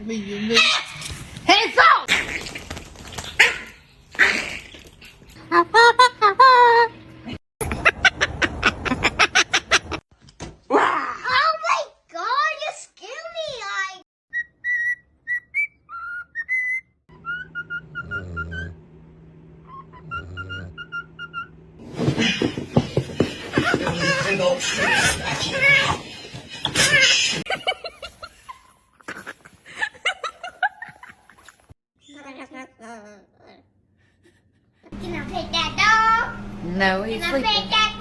Hands up! Oh my god, you scared me! Can I pet that dog? No, he's Can I sleeping. pet that dog?